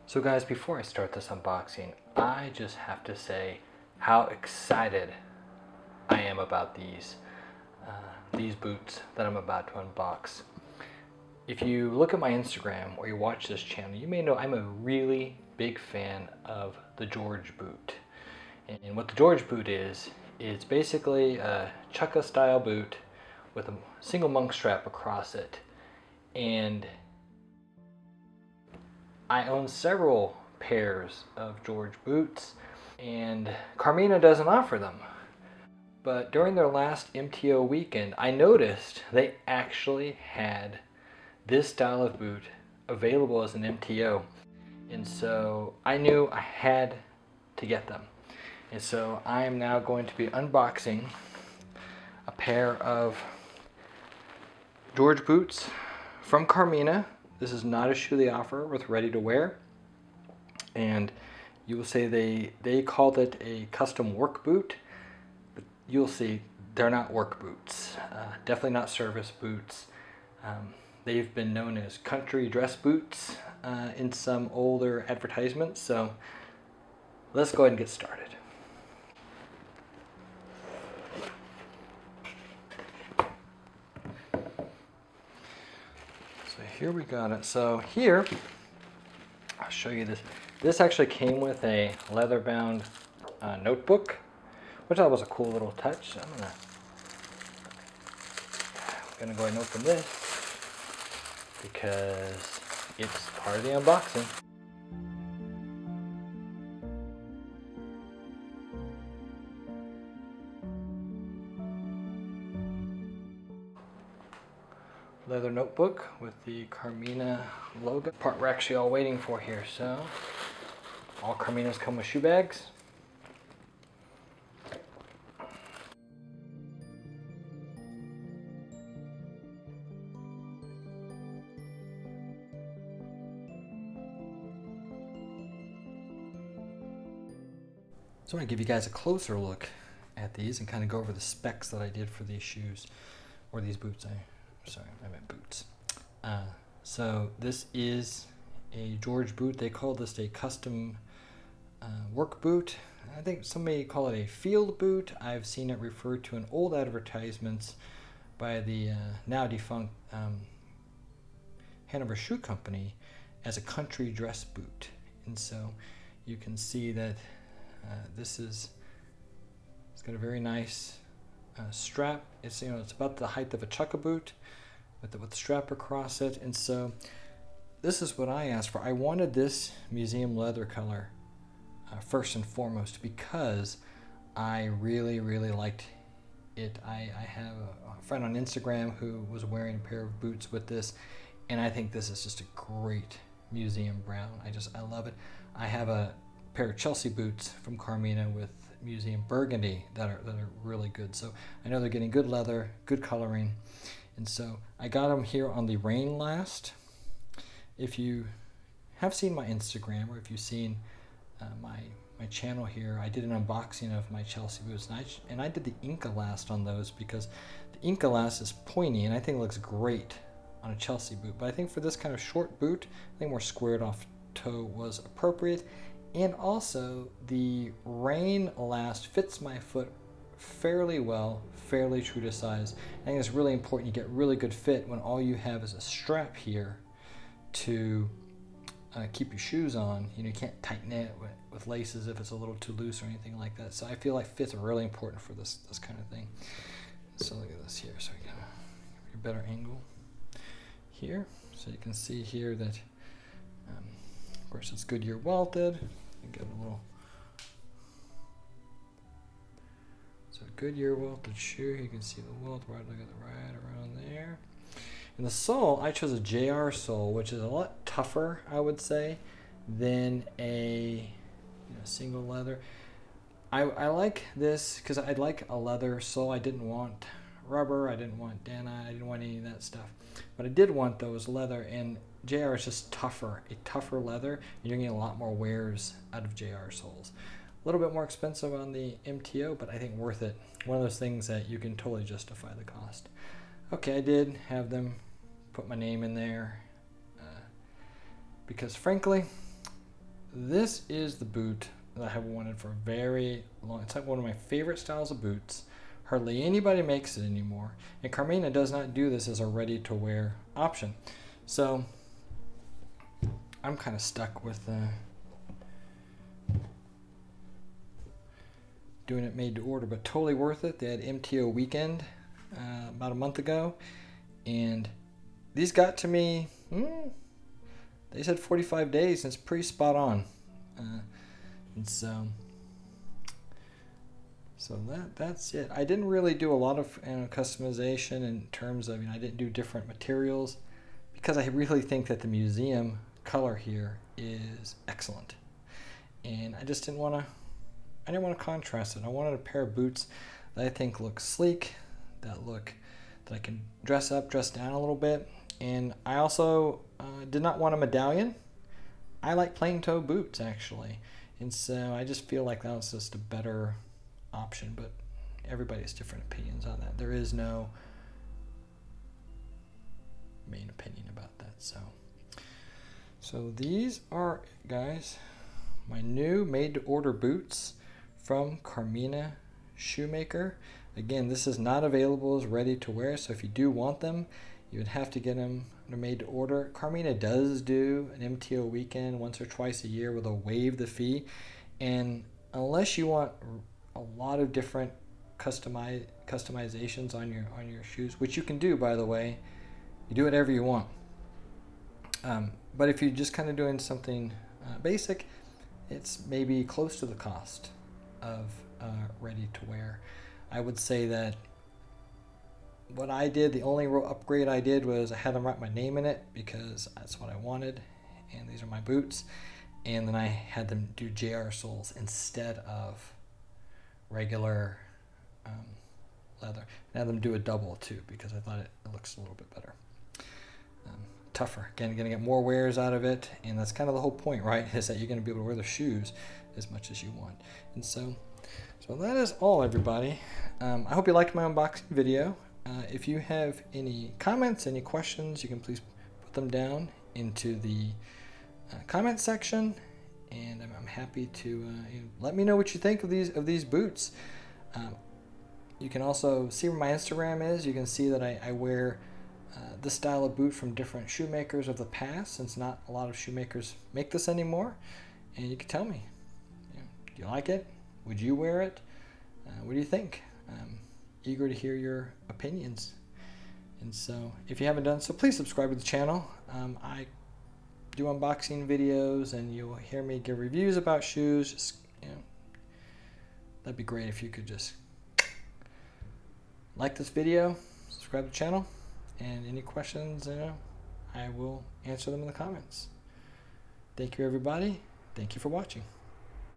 So guys, before I start this unboxing, I just have to say how excited I am about these boots that I'm about to unbox. If you look at my Instagram or you watch this channel, you may know I'm a really big fan of the George boot. And what the George boot is, it's basically a chukka style boot with a single monk strap across it. And I own several pairs of George boots, and Carmina doesn't offer them. But during their last MTO weekend, I noticed they actually had this style of boot available as an MTO. And so I knew I had to get them. And so I am now going to be unboxing a pair of George boots from Carmina. This is not a shoe they offer with ready to wear. And you will say they called it a custom work boot, but you'll see they're not work boots. Definitely not service boots. They've been known as country dress boots in some older advertisements. So let's go ahead and get started. So here we got it. So here, I'll show you this. This actually came with a leather-bound notebook, which I thought was a cool little touch. So I'm gonna go ahead and open this because it's part of the unboxing. Leather notebook with the Carmina logo. Part we're actually all waiting for here. So all Carminas come with shoe bags. So I'm going to give you guys a closer look at these and kind of go over the specs that I did for these shoes, or these boots. I meant boots. So this is a George boot. They call this a custom work boot. I think some may call it a field boot. I've seen it referred to in old advertisements by the now defunct Hanover Shoe Company as a country dress boot. And so you can see that it's got a very nice strap. It's it's about the height of a chukka boot with the strap across it. And so this is what I asked for. I wanted this museum leather color first and foremost because I really liked it. I have a friend on Instagram who was wearing a pair of boots with this, and I think this is just a great museum brown. I love it. I have a pair of Chelsea boots from Carmina with museum burgundy that are really good. So I know they're getting good leather, good coloring. And so I got them here on the Rain Last. If you have seen my Instagram, or if you've seen my channel here, I did an unboxing of my Chelsea boots, and I did the Inca Last on those because the Inca Last is pointy and I think it looks great on a Chelsea boot. But I think for this kind of short boot, I think more squared off toe was appropriate. And also the Rain Last fits my foot fairly well, fairly true to size. I think it's really important you get really good fit when all you have is a strap here to keep your shoes on. You can't tighten it with laces if it's a little too loose or anything like that. So I feel like fit's really important for this kind of thing. So look at this here. So we got a better angle here. So you can see here that of course it's Goodyear welted. You get a little Goodyear welted shoe. You can see the welt right around there. And the sole, I chose a JR sole, which is a lot tougher, I would say, than a single leather. I like this because I like a leather sole. I didn't want rubber. I didn't want Dana. I didn't want any of that stuff. But I did want those leather, and JR is just tougher, a tougher leather, and you're getting a lot more wears out of JR soles. A little bit more expensive on the MTO, but I think worth it. One of those things that you can totally justify the cost. Okay, I did have them put my name in there because frankly, this is the boot that I have wanted for a very long. It's like one of my favorite styles of boots. Hardly anybody makes it anymore, and Carmina does not do this as a ready-to-wear option. So I'm kind of stuck with doing it made to order, but totally worth it. They had MTO weekend about a month ago, and these got to me, they said 45 days, and it's pretty spot on. And so that's it. I didn't really do a lot of customization in terms of, I didn't do different materials, because I really think that the museum color here is excellent, and I just didn't want to contrast it. I wanted a pair of boots that I think look sleek, that I can dress up, dress down a little bit. And I also did not want a medallion. I like plain toe boots, actually, and so I just feel like that was just a better option. But everybody has different opinions on that. There is no main opinion about that. So these are, guys, my new made-to-order boots from Carmina Shoemaker. Again, this is not available as ready-to-wear, so if you do want them, you would have to get them made to order. Carmina does do an MTO weekend once or twice a year where they'll waive the fee, and unless you want a lot of different customizations on your shoes, which you can do, by the way, you do whatever you want. But if you're just kind of doing something basic, it's maybe close to the cost of ready to wear. I would say that what I did, the only real upgrade I did was I had them write my name in it because that's what I wanted, and these are my boots. And then I had them do JR soles instead of regular leather. I had them do a double too because I thought it looks a little bit better. Tougher. Again, going to get more wears out of it, and that's kind of the whole point, right? Is that you're going to be able to wear the shoes as much as you want. And so that is all, everybody. I hope you liked my unboxing video. If you have any comments, any questions, you can please put them down into the comment section, and I'm happy to let me know what you think of these boots. You can also see where my Instagram is. You can see that I wear this style of boot from different shoemakers of the past, since not a lot of shoemakers make this anymore. And you can tell me, do you like it? Would you wear it? What do you think? Eager to hear your opinions. And so if you haven't done so, please subscribe to the channel. I do unboxing videos, and you'll hear me give reviews about shoes. Just, that'd be great if you could just like this video, subscribe to the channel, and any questions, I will answer them in the comments. Thank you, everybody. Thank you for watching.